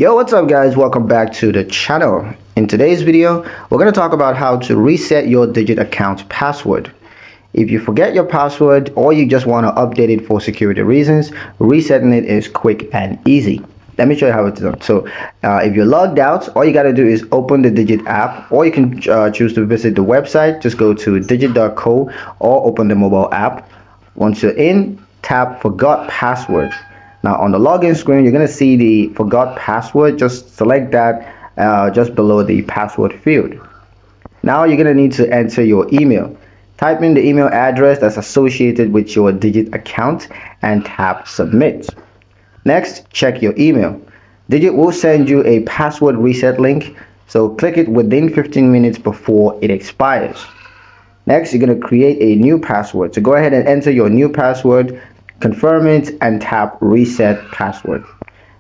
Yo, what's up guys? Welcome back to the channel. In today's video, we're going to talk about how to reset your digit account password. If you forget your password or you just want to update it for security reasons, resetting it is quick and easy. Let me show you how it's done. So if you're logged out, all you got to do is open the Digit app, or you can choose to visit the website. Just go to digit.co or open the mobile app. Once you're in, tap forgot password. Now on the login screen, you're going to see the forgot password. Just select that just below the password field. Now you're going to need to enter your email. Type in the email address that's associated with your Digit account and tap submit. Next, check your email. Digit will send you a password reset link, so click it within 15 minutes before it expires. Next, you're going to create a new password. So go ahead and enter your new password, confirm it, and tap reset password.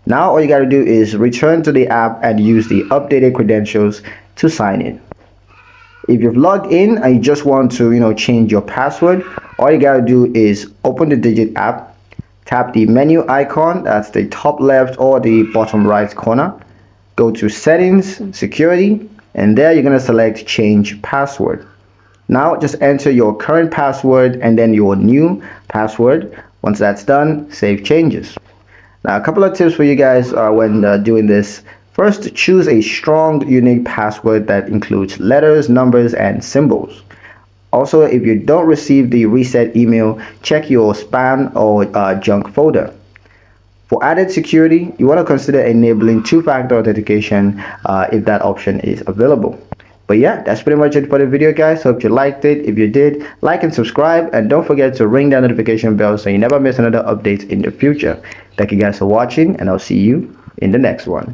Now all you got to do is return to the app and use the updated credentials to sign in. If you've logged in and you just want to change your password, all you got to do is open the Digit app, tap the menu icon, that's the top left or the bottom right corner, go to settings, security, and there you're going to select change password. Now just enter your current password and then your new password. Once that's done, save changes. Now a couple of tips for you guys when doing this. First, choose a strong, unique password that includes letters, numbers, and symbols. Also, if you don't receive the reset email, check your spam or junk folder. For added security, you want to consider enabling two-factor authentication if that option is available. But yeah, that's pretty much it for the video, guys. Hope you liked it. If you did, like and subscribe, and don't forget to ring that notification bell so you never miss another update in the future. Thank you guys for watching, and I'll see you in the next one.